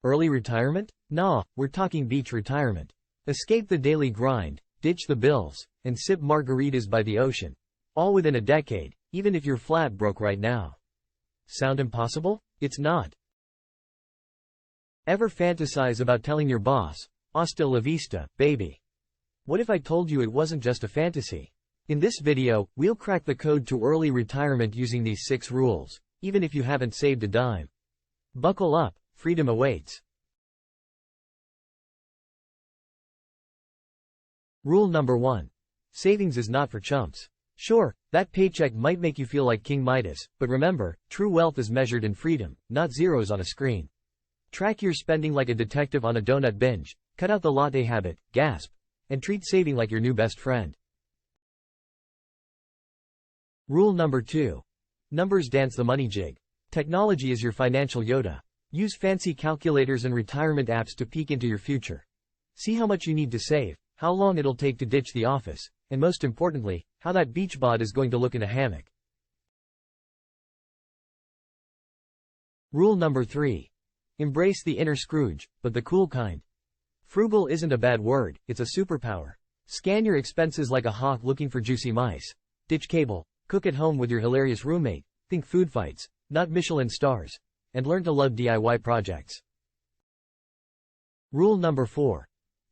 Early retirement? Nah, we're talking beach retirement. Escape the daily grind, ditch the bills, and sip margaritas by the ocean. All within a decade, even if you're flat broke right now. Sound impossible? It's not. Ever fantasize about telling your boss, "Hasta la vista, baby"? What if I told you it wasn't just a fantasy? In this video, we'll crack the code to early retirement using these 6 rules, even if you haven't saved a dime. Buckle up, freedom awaits. Rule number 1. Savings is not for chumps. Sure, that paycheck might make you feel like King Midas, but remember, true wealth is measured in freedom, not zeros on a screen. Track your spending like a detective on a donut binge, cut out the latte habit, gasp, and treat saving like your new best friend. Rule number 2. Numbers dance the money jig. Technology is your financial Yoda. Use fancy calculators and retirement apps to peek into your future. See how much you need to save, how long it'll take to ditch the office, and most importantly, how that beach bod is going to look in a hammock. Rule number 3. Embrace the inner Scrooge, but the cool kind. Frugal isn't a bad word, it's a superpower. Scan your expenses like a hawk looking for juicy mice. Ditch cable, cook at home with your hilarious roommate, think food fights, not Michelin stars, and learn to love DIY projects. Rule number 4.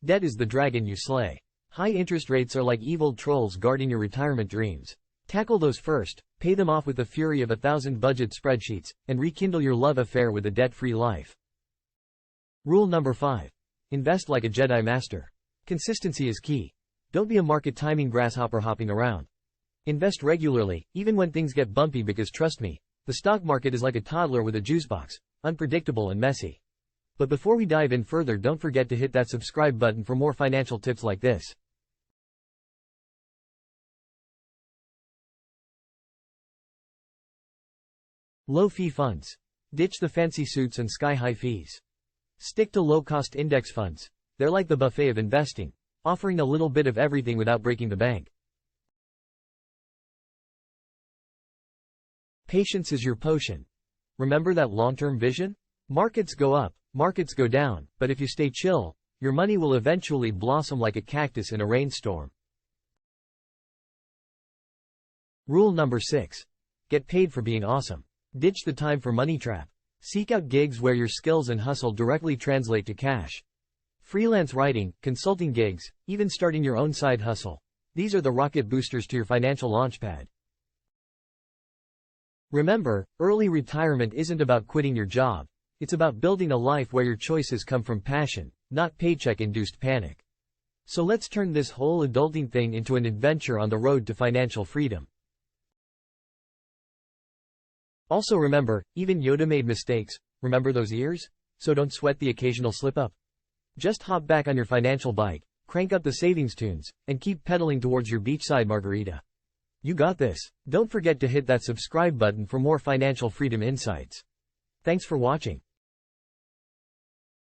Debt is the dragon you slay. High interest rates are like evil trolls guarding your retirement dreams. Tackle those first, pay them off with the fury of 1,000 budget spreadsheets, and rekindle your love affair with a debt-free life. Rule number 5. Invest like a Jedi master. Consistency is key. Don't be a market timing grasshopper hopping around. Invest regularly, even when things get bumpy, because trust me, the stock market is like a toddler with a juice box, unpredictable and messy. But before we dive in further, don't forget to hit that subscribe button for more financial tips like this. Low-fee funds. Ditch the fancy suits and sky-high fees. Stick to low-cost index funds. They're like the buffet of investing, offering a little bit of everything without breaking the bank. Patience is your potion. Remember that long-term vision? Markets go up, markets go down, but if you stay chill, your money will eventually blossom like a cactus in a rainstorm. Rule number 6. Get paid for being awesome. Ditch the time for money trap. Seek out gigs where your skills and hustle directly translate to cash. Freelance writing, consulting gigs, even starting your own side hustle. These are the rocket boosters to your financial launchpad. Remember, early retirement isn't about quitting your job. It's about building a life where your choices come from passion, not paycheck-induced panic. So let's turn this whole adulting thing into an adventure on the road to financial freedom. Also remember, even Yoda made mistakes. Remember those ears? So don't sweat the occasional slip-up. Just hop back on your financial bike, crank up the savings tunes, and keep pedaling towards your beachside margarita. You got this. Don't forget to hit that subscribe button for more financial freedom insights. Thanks for watching.